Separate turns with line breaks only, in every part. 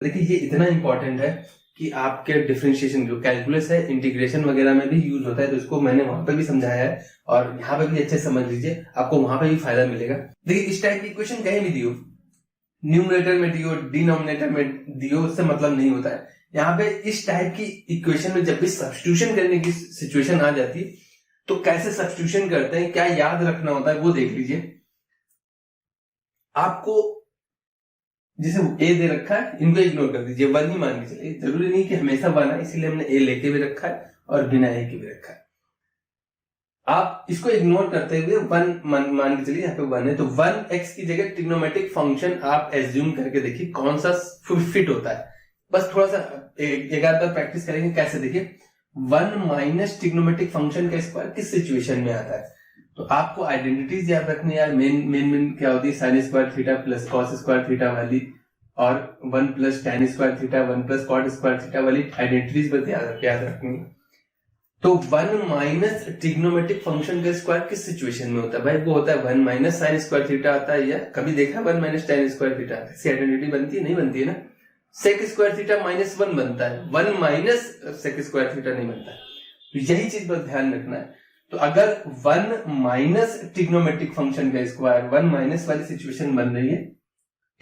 देखिए ये इतना इंपॉर्टेंट है कि आपके डिफरेंशिएशन जो कैलकुलस है इंटीग्रेशन वगैरह में भी यूज होता है, तो इसको मैंने वहां पे भी समझाया है और यहाँ पे भी अच्छे से समझ लीजिए, आपको वहां पे भी फायदा मिलेगा। देखिए इस टाइप की इक्वेशन कहीं भी दियो, न्यूमरेटर में दियो डिनोमिनेटर में दियो, उससे मतलब नहीं होता है। यहाँ पे इस टाइप की इक्वेशन में जब भी सब्स्टिट्यूशन करने की सिचुएशन आ जाती है तो कैसे सब्स्टिट्यूशन करते हैं, क्या याद रखना होता है वो देख लीजिए। आपको जैसे ए दे रखा है, इनको इग्नोर कर दीजिए, वन ही मान के चलिए, जरूरी नहीं कि हमेशा वन है, इसीलिए हमने ए लेके भी रखा है और बिना ए के भी रखा है। आप इसको इग्नोर करते हुए वन मान के चलिए, यहाँ पे वन है तो वन एक्स की जगह ट्रिग्नोमेट्रिक फंक्शन आप एज्यूम करके देखिए कौन सा फिट होता है। बस थोड़ा सा एक आध बार प्रैक्टिस करेंगे कैसे। देखिए वन माइनस ट्रिग्नोमेट्रिक फंक्शन का स्क्वायर किस सिचुएशन में आता है, तो आपको आइडेंटिटीज याद रखनी है। मेन क्या होती है, sine square theta plus cos square theta वाली, और one plus tan square theta, one plus cot square theta वाली आइडेंटिटीज बस याद रखनी है। तो वन माइनस ट्रिग्नोमेट्रिक फंक्शन का स्क्वायर किस सिचुएशन में होता है भाई, वो होता है one minus sine square theta आता है, या कभी देखा one minus tan square theta, ऐसी आइडेंटिटी बनती है नहीं बनती है ना। Sec square theta minus one बनता है, one minus sec square theta नहीं बनता है। तो यही चीज बस ध्यान रखना है। तो अगर वन माइनस ट्रिग्नोमेट्रिक फंक्शन का स्क्वायर, वन माइनस वाली सिचुएशन बन रही है,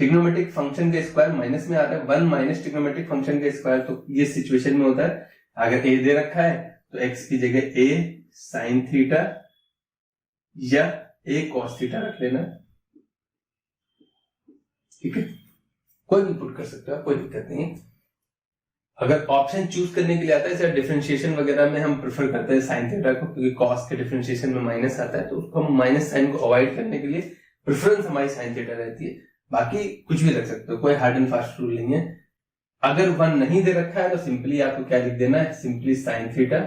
ट्रिग्नोमेट्रिक फंक्शन का स्क्वायर माइनस में आ रहा है, वन माइनस ट्रिग्नोमेट्रिक फंक्शन का स्क्वायर, तो ये सिचुएशन में होता है। अगर ए दे रखा है तो एक्स की जगह ए साइन थीटा या ए कॉस थीटा रख लेना, ठीक है। कोई भी पुट कर सकते हो, कोई दिक्कत नहीं है। अगर ऑप्शन चूज करने के लिए आता है, जैसे डिफरेंशिएशन वगैरह में हम प्रेफर करते हैं साइन थीटा को, क्योंकि कॉस के डिफरेंशिएशन में माइनस आता है, तो उसको हम माइनस साइन को अवॉइड करने के लिए प्रेफरेंस हमारी साइन थीटा रहती है। बाकी कुछ भी रख सकते हो, कोई हार्ड एंड फास्ट रूल नहीं है। अगर वन नहीं दे रखा है तो सिंपली आपको क्या लिख देना है, सिंपली साइन थीटा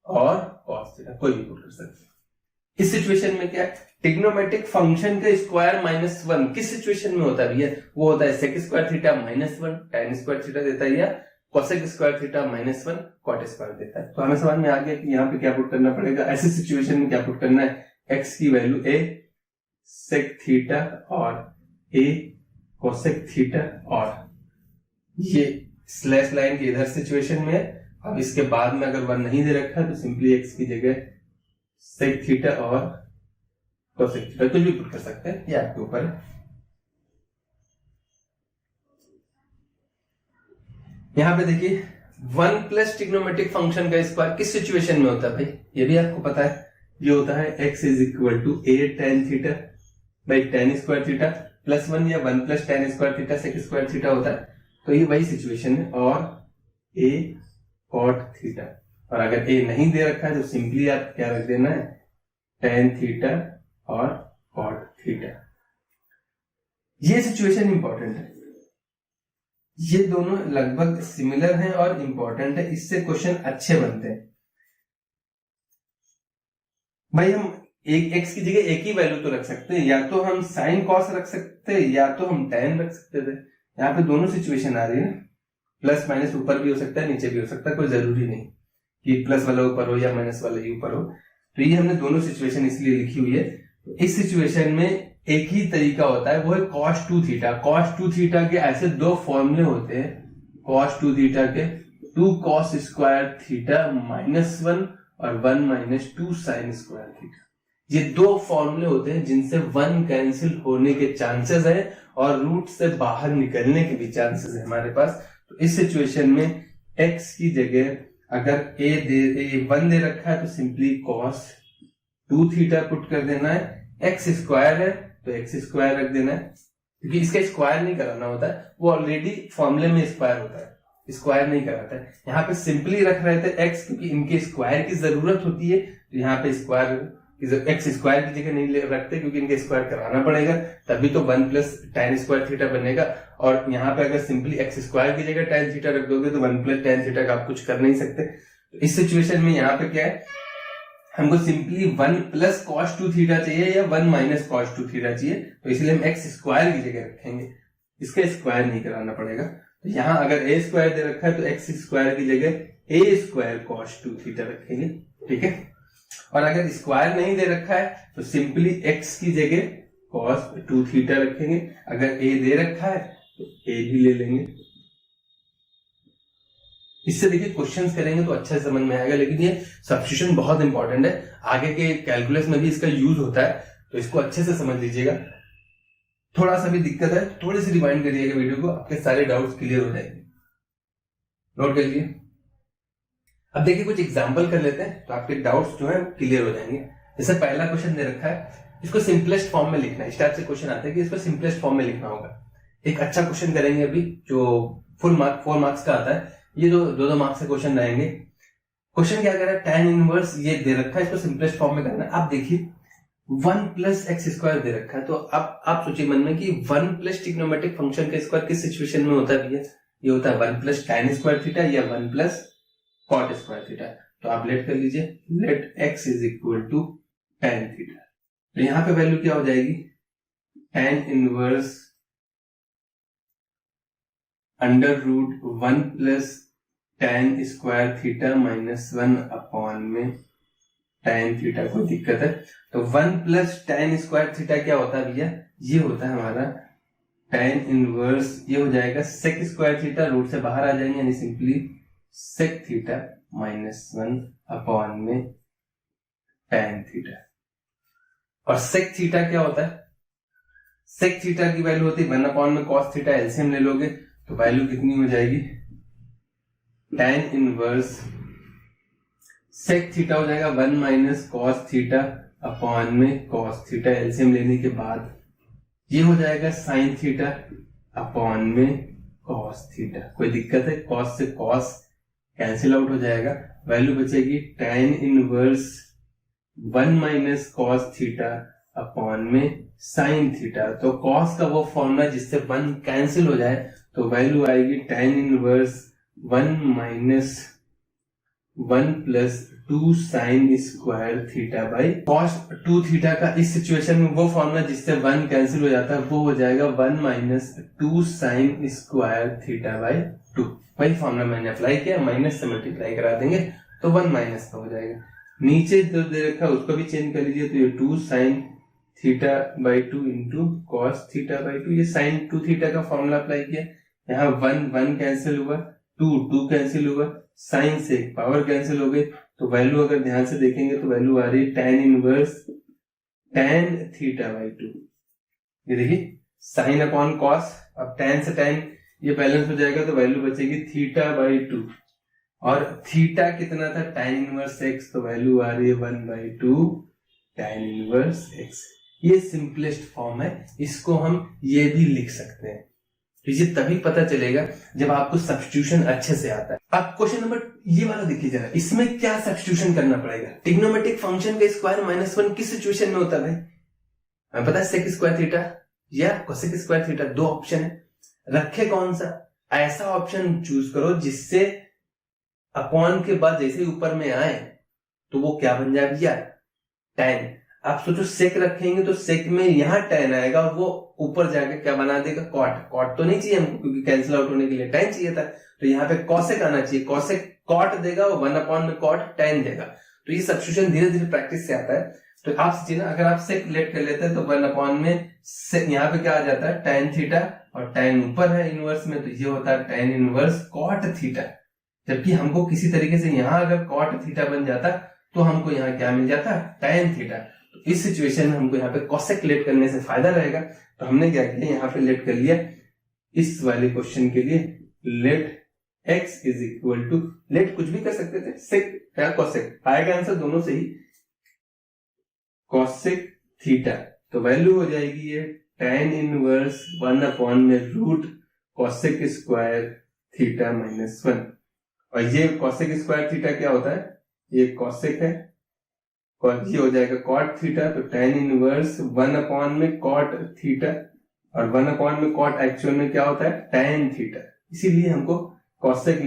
और कॉस थीटा, कोई भी पुट कर सकते हैं। इस सिचुएशन में क्या है, ट्रिग्नोमेट्रिक फंक्शन का स्क्वायर माइनस वन किस सिचुएशन में होता है भैया, वो होता है sec square theta minus one tan square theta देता है, या cosec square theta minus one cot square देता है। तो हमें समझ में आ गया कि यहाँ पे क्या पुट करना पड़ेगा, ऐसी सिचुएशन में क्या पुट करना है, एक्स की वैल्यू ए सेक थीटा और ए कोसेक थीटा, और ये स्लैश लाइन की इधर सिचुएशन में है। अब इसके बाद में अगर वन नहीं दे रखा है तो सिंपली एक्स की जगह सेक थीटा और कोसेक थीटा कुछ भी पुट कर सकते हैं, ये आपके ऊपर है। यहां पे देखिए वन प्लस ट्रिग्नोमेट्रिक फंक्शन का स्क्वायर किस सिचुएशन में होता है भाई, ये भी आपको पता है। ये होता है X is equal to A tan theta by tan square theta plus one, या one plus tan square theta sec square theta होता है। तो ये वही सिचुएशन है, और ए कॉट थीटा, और अगर ए नहीं दे रखा है तो सिंपली आप क्या रख देना है, टेन थीटा और कॉट थीटा। ये सिचुएशन इंपॉर्टेंट है, ये दोनों लगभग सिमिलर हैं और इंपॉर्टेंट है, इससे क्वेश्चन अच्छे बनते हैं भाई। हम एक एक्स की जगह एक ही वैल्यू तो रख सकते हैं, या तो हम साइन कॉस रख सकते हैं या तो हम टेन रख सकते थे। यहाँ पे दोनों सिचुएशन आ रही है, प्लस माइनस ऊपर भी हो सकता है नीचे भी हो सकता है, कोई जरूरी नहीं कि प्लस वाला ऊपर हो या माइनस वाला ही ऊपर हो। तो ये हमने दोनों सिचुएशन इसलिए लिखी हुई है। तो इस सिचुएशन में एक ही तरीका होता है, वो है cos two theta. Cos two theta के ऐसे दो फॉर्मूले होते हैं, कॉस टू थीटा के two cos square theta minus one और one minus two sine square theta. ये दो फॉर्मूले होते हैं जिनसे वन कैंसिल होने के चांसेस है और रूट से बाहर निकलने के भी चांसेस है हमारे पास। तो इस सिचुएशन में x की जगह अगर ए वन दे रखा है तो simply cos two theta put कर देना है, एक्स स्क्वायर है तो एक्स स्क्वायर रख देना है, क्योंकि इसका स्क्वायर नहीं कराना होता है, वो ऑलरेडी फॉर्मूले में स्क्वायर होता है, स्क्वायर नहीं कराता है। यहाँ पे सिंपली रख रहे थे एक्स, क्योंकि इनके स्क्वायर की जरूरत होती है, तो यहाँ पे स्क्वायर एक्स स्क्वायर की जगह नहीं रखते, क्योंकि इनके स्क्वायर कराना पड़ेगा, तभी तो one plus tan square theta बनेगा। और यहाँ पे अगर सिंपली एक्स स्क्वायर की जगह टेन थीटा रख दोगे तो वन प्लस टेन थीटा का आप कुछ कर नहीं सकते। तो इस सिचुएशन में यहाँ पे क्या है, हमको simply one plus cos two theta चाहिए या one minus cos two theta चाहिए, तो इसलिए हम एक्स स्क्वायर की जगह रखेंगे, इसका स्क्वायर नहीं कराना पड़ेगा। तो यहाँ अगर ए स्क्वायर दे रखा है तो एक्स स्क्वायर की जगह ए स्क्वायर कॉस टू थीटा रखेंगे, ठीक है। और अगर स्क्वायर नहीं दे रखा है तो सिंपली x की जगह cos टू थीटा रखेंगे। अगर a दे रखा है तो ए भी ले लेंगे। इससे देखिए क्वेश्चंस करेंगे तो अच्छा समझ में आएगा, लेकिन ये सब्स्टिट्यूशन बहुत इंपॉर्टेंट है, आगे के कैलकुलस में भी इसका यूज होता है, तो इसको अच्छे से समझ लीजिएगा। थोड़ा सा भी दिक्कत है थोड़ी सी रिवाइंड करिएगा वीडियो को, आपके सारे डाउट्स क्लियर हो जाएंगे। नोट कर लीजिए। अब देखिए कुछ एग्जांपल कर लेते हैं तो आपके डाउट्स जो है क्लियर हो जाएंगे। जैसे पहला क्वेश्चन दे रखा है, इसको सिंपलेस्ट फॉर्म में लिखना है। इस टाइप से क्वेश्चन आता है कि इसको सिंपलेस्ट फॉर्म में लिखना होगा। एक अच्छा क्वेश्चन करेंगे अभी जो 4 मार्क्स का आता है, ये दो मार्क्स के क्वेश्चन रहेंगे। क्वेश्चन क्या कर रहा है, tan इनवर्स ये दे रखा है, इसको सिंपलेस्ट फॉर्म में करना है। आप देखिए 1 प्लस एक्स स्क्वायर दे रखा है, तो अब आप सोचिए मन में कि 1 प्लस ट्रिग्नोमेट्रिक फंक्शन का स्क्वायर किस सिचुएशन में होता है भैया, ये होता है 1 प्लस tan स्क्वायर थीटा या 1 प्लस cot स्क्वायर थीटा। तो आप लेट कर लीजिए, let x is equal to tan theta. तो यहां पे वैल्यू क्या हो जाएगी, tan inverse under root 1 plus tan square theta minus 1 upon में tan थीटा। कोई दिक्कत है तो 1 प्लस tan स्क्वायर थीटा क्या होता है भैया, ये होता है हमारा tan इनवर्स, ये हो जाएगा sec स्क्वायर थीटा, रूट से बाहर आ जाएंगे यानी simply sec theta minus 1 upon में tan थीटा। और sec थीटा क्या होता है, sec थीटा की वैल्यू होती है 1 अपॉन में cos थीटा, एलसीएम ले लोगे तो वैल्यू कितनी हो जाएगी, tan इनवर्स sec थीटा हो जाएगा 1 माइनस cos थीटा अपॉन में cos थीटा, एलसीएम लेने के बाद ये हो जाएगा sin थीटा अपॉन में cos थीटा। कोई दिक्कत है, cos से cos कैंसिल आउट हो जाएगा, वैल्यू बचेगी tan inverse 1 minus cos theta upon में sin थीटा। तो cos का वो फॉर्मूला जिससे 1 कैंसिल हो जाए, तो वैल्यू आएगी tan inverse 1 minus 1 plus 2 sign square theta by cos 2 theta का इस सिचुएशन में वो फॉर्मूला जिससे 1 कैंसिल हो जाता है, वो हो जाएगा 1 minus 2 sign square theta by 2। वही फॉर्मूला मैंने अप्लाई किया, माइनस से मल्टीप्लाई करा देंगे तो 1 माइनस का हो जाएगा। नीचे जो दे रखा है उसको भी चेंज कर लीजिए, तो ये 2 sine theta by 2 into cos theta by 2, ये साइन 2 थीटा का फॉर्मूला अप्लाई किया। यहाँ 1 कैंसिल हुआ, 2 कैंसिल हुआ, साइन से पावर कैंसिल हो गई, तो वैल्यू अगर ध्यान से देखेंगे तो वैल्यू आ रही है tan inverse tan theta by 2। ये देखिए साइन अपॉन कॉस, अब tan से tan ये बैलेंस हो जाएगा तो वैल्यू बचेगी थीटा बाई 2, और थीटा कितना था tan इनवर्स x, तो वैल्यू आ रही है 1/2 tan इनवर्स x। ये सिंपलेस्ट फॉर्म है, इसको हम ये भी लिख सकते हैं। तो ये तभी पता चलेगा जब आपको सब्स्टिट्यूशन अच्छे से आता है। अब क्वेश्चन नंबर ये वाला देखिए जरा, इसमें क्या सब्स्टिट्यूशन करना पड़ेगा, ट्रिग्नोमेट्रिक फंक्शन का स्क्वायर माइनस 1 किस सिचुएशन में होता है, हमें पता है सेक स्क्वायर थीटा या कोसेक स्क्वायर थीटा, दो ऑप्शन है, रखे कौन सा, ऐसा ऑप्शन चूज करो जिससे अपॉन के बाद जैसे ही ऊपर में आए तो वो क्या बन जाए भैया, tan। आप सोचो सेक रखेंगे तो सेक में यहाँ tan आएगा और वो ऊपर जाके क्या बना देगा, कॉट तो नहीं चाहिए हमको क्योंकि कैंसिल आउट होने के लिए tan चाहिए था, तो यहाँ पे कॉसेक आना चाहिए, कॉसेक कॉट देगा, 1 अपॉन में कॉट tan देगा। तो ये सब्स्टिट्यूशन धीरे धीरे प्रैक्टिस से आता है। तो आप सोचिए ना, अगर आप सेक लेट कर लेते हैं तो 1 अपॉन में यहाँ पे क्या आ जाता है tan थीटा, और tan ऊपर है इनवर्स में तो ये होता है tan इनवर्स कॉट थीटा। जबकि हमको किसी तरीके से यहाँ अगर कॉट थीटा बन जाता तो हमको यहाँ क्या मिल जाता, tan थीटा। तो इस सिचुएशन में हमको यहाँ पे कॉसेक लेट करने से फायदा रहेगा, तो हमने क्या किया, यहाँ पे लेट कर लिया इस वाले क्वेश्चन के लिए, let x is equal to, let कुछ भी कर सकते थे, सेक या कॉसेक, आएगा आंसर दोनों से ही, कॉसेक थीटा। तो वैल्यू हो जाएगी ये tan इनवर्स 1 अपॉन में root cosec square theta minus 1। और ये कॉसेक स्क्वायर थीटा क्या होता है, ये कॉसेक है, ये हो जाएगा कॉट थीटा, तो tan इनवर्स 1 अपॉन में कॉट थीटा, और 1 अपॉन में कॉट एक्चुअल में क्या होता है, tan थीटा। इसीलिए हमको कॉसेक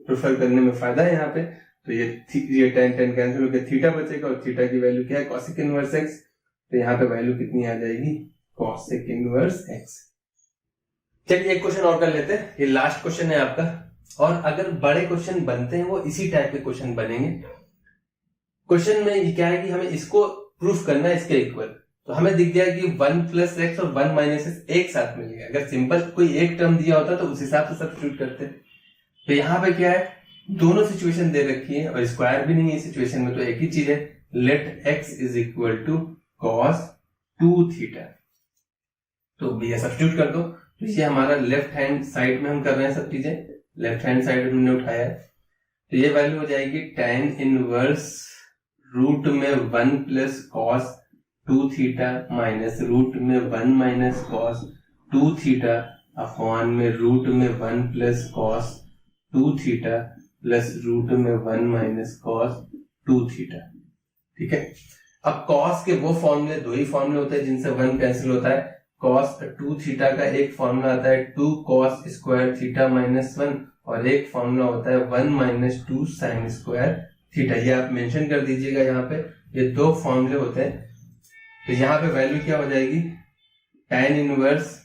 प्रेफर करने में फायदा है यहाँ पे। तो ये tan कैंसिल होकर थीटा बचेगा, और थीटा की वैल्यू क्या है, कॉसेक इनवर्स x। तो यहाँ पे वैल्यू कितनी आ जाएगी, कॉसेक इनवर्स x। चलिए एक क्वेश्चन और कर लेते हैं, ये लास्ट क्वेश्चन है आपका, और अगर बड़े क्वेश्चन बनते हैं वो इसी टाइप के क्वेश्चन बनेंगे। क्वेश्चन में ये क्या है कि हमें इसको प्रूफ करना है इसके इक्वल, तो हमें दिख गया कि 1 प्लस एक्स और 1 माइनस एक्स एक साथ मिल गया। अगर सिंपल कोई एक टर्म दिया होता तो उस हिसाब से सब्स्टिट्यूट करते। तो यहाँ पे क्या है, दोनों सिचुएशन दे रखी है और स्क्वायर भी नहीं है सिचुएशन में, तो एक ही चीज है, let x is equal to cos 2 theta. तो भैया सब्स्टिट्यूट कर दो। तो ये हमारा लेफ्ट हैंड साइड में हम कर रहे हैं सब चीजें, लेफ्ट हैंड साइड हमने उठाया है। तो ये वैल्यू हो जाएगी tan इनवर्स रूट में 1 plus cos 2 theta minus root में 1 माइनस cos 2 थीटा अपॉन में रूट में 1 plus cos 2 theta plus root में 1 माइनस cos 2 थीटा। ठीक है, अब cos के वो फॉर्मूले, दो ही फॉर्मूले होते हैं जिनसे 1 कैंसिल होता है। cos 2 थीटा का एक फॉर्मूला आता है 2 cos स्क्वायर थीटा माइनस 1 और एक फॉर्मूला होता है 1 माइनस 2 साइन स्क्वायर थीटा। ये आप मेंशन कर दीजिएगा यहाँ पे, ये दो फॉर्मूले होते हैं। तो यहाँ पे वैल्यू क्या हो जाएगी, tan इनवर्स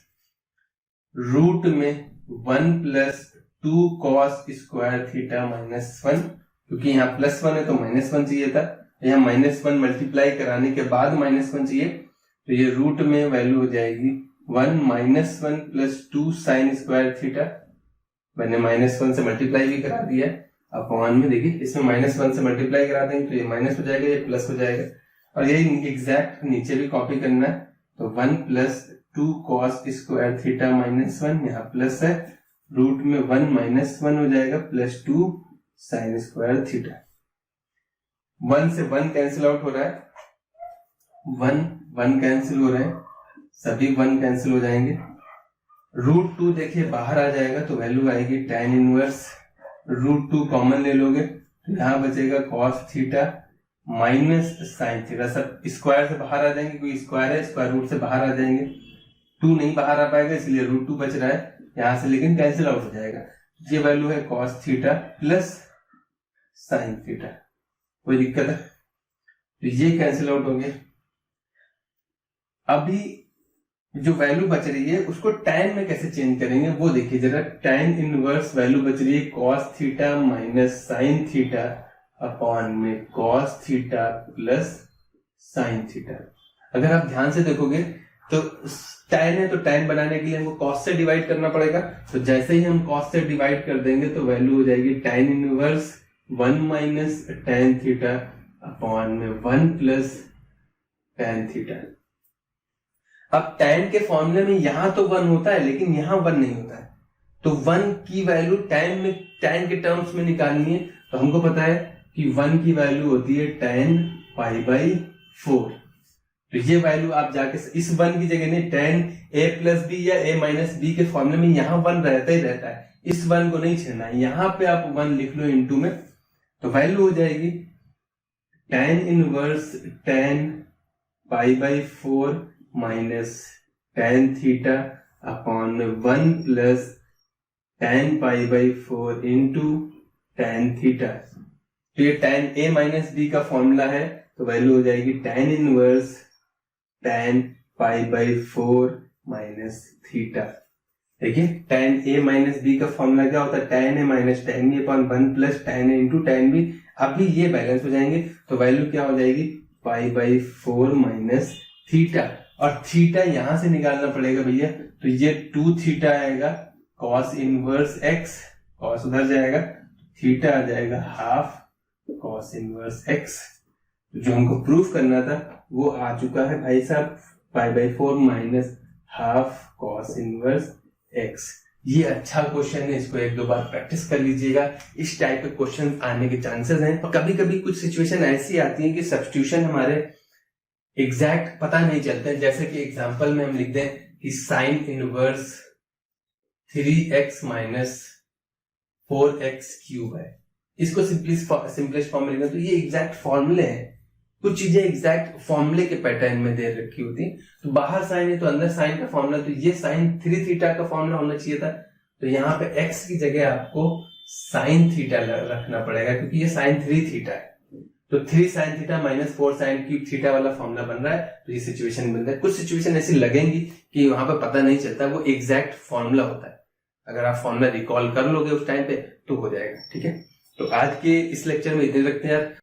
रूट में 1 plus 2 cos square theta minus 1, क्योंकि यहाँ प्लस 1 है तो माइनस 1 चाहिए था, यहाँ माइनस 1 मल्टीप्लाई कराने के बाद माइनस 1 चाहिए। तो ये रूट में वैल्यू हो जाएगी 1 minus 1 plus 2 sign square theta, मैंने माइनस 1 से मल्टीप्लाई भी करा दिया अपॉन में, देखिए इसमें माइनस 1 से मल्टीप्लाई करा देंगे तो ये माइनस हो जाएगा, ये प्लस हो जाएगा और यही एग्जैक्ट नीचे भी कॉपी करना है। तो 1 plus 2 cos square theta minus 1, यहाँ प्लस है, रूट में 1 माइनस 1 हो जाएगा प्लस 2 साइन स्क्वायर थीटा। 1 से 1 कैंसिल आउट हो रहा है, 1 कैंसिल हो रहे हैं, सभी 1 कैंसिल हो जाएंगे। रूट 2 देखिए बाहर आ जाएगा तो वैल्यू आएगी tan इनवर्स रूट 2 कॉमन ले लोगे तो यहाँ बचेगा cos theta minus sine theta. सब स्क्वायर से बाहर आ जाएंगे, कोई स्क्वायर है, स्क्वायर रूट से बाहर आ जाएंगे, 2 नहीं बाहर आ पाएगा इसलिए रूट 2 बच रहा है यहाँ से, लेकिन कैंसिल आउट हो जाएगा। ये वैल्यू है cos theta plus sine theta, कोई दिक्कत है, तो ये कैंसिल आउट हो गया। अभी जो वैल्यू बच रही है उसको tan में कैसे चेंज करेंगे वो देखिए जरा। tan इनवर्स वैल्यू बच रही है cos theta minus sine theta upon में cos theta plus sine theta. अगर आप ध्यान से देखोगे तो tan है तो tan बनाने के लिए हमको cos से डिवाइड करना पड़ेगा, तो जैसे ही हम cos से डिवाइड कर देंगे तो वैल्यू हो जाएगी tan inverse 1 minus tan theta upon में 1 प्लस tan थीटा। अब tan के फॉर्मूले में यहां तो 1 होता है लेकिन यहां 1 नहीं होता है, तो 1 की वैल्यू tan के टर्म्स में निकालनी है। तो हमको पता है कि 1 की वैल्यू होती है tan पाई बाई 4। तो ये वैल्यू आप जाके इस 1 की जगह नहीं, tan a प्लस बी या a माइनस बी के फॉर्मूले में यहाँ 1 रहता ही रहता है, इस 1 को नहीं छेड़ना है, यहाँ पे आप 1 लिख लो इनटू में। तो वैल्यू हो जाएगी tan inverse tan pi by 4 minus tan theta upon 1 plus tan pi by 4 into tan theta. तो ये tan a माइनस बी का फॉर्मूला है, तो वैल्यू हो जाएगी tan inverse tan pi by 4 minus theta. देखिए tan a माइनस बी का formula क्या होता है, tan a minus tan b upon 1 plus tan a into tan b। अभी ये बैलेंस हो जाएंगे तो वैल्यू क्या हो जाएगी, पाई बाई 4 माइनस थीटा, और थीटा यहां से निकालना पड़ेगा भैया, तो ये 2 थीटा आएगा cos इनवर्स x, cos उधर जाएगा, थीटा आ जाएगा हाफ cos इनवर्स x। जो हमको प्रूफ करना था वो आ चुका है भाई साहब, pi by 4 minus half cos inverse x। ये अच्छा क्वेश्चन है, इसको एक दो बार प्रैक्टिस कर लीजिएगा, इस टाइप के क्वेश्चन आने के चांसेस हैं। और कभी कभी कुछ सिचुएशन ऐसी आती है कि सब्स्टिट्यूशन हमारे एग्जैक्ट पता नहीं चलते हैं, जैसे कि एग्जांपल में हम लिख दें कि sine inverse 3x minus 4x cube है, इसको सिंपलेस्ट फॉर्म में लिखना। तो ये एग्जैक्ट फॉर्मूले हैं, कुछ चीजें एग्जैक्ट फॉर्मूले के पैटर्न में दे रखी होती, तो बाहर साइन है तो अंदर साइन का फॉर्मूला, तो ये साइन 3 थीटा का फॉर्मूला होना चाहिए था, तो यहाँ पे x की जगह आपको साइन थीटा रखना पड़ेगा क्योंकि ये साइन 3 थीटा है, तो 3 sine theta minus 4 sine cube theta वाला फॉर्मूला बन रहा है, तो ये सिचुएशन बनता है। कुछ सिचुएशन ऐसी लगेंगी कि वहां पे पता नहीं चलता, वो एग्जैक्ट फॉर्मूला होता है, अगर आप फॉर्मूला रिकॉल कर लोगे उस टाइम पे तो हो जाएगा। ठीक है, तो आज के इस लेक्चर में इतने रखते हैं यार।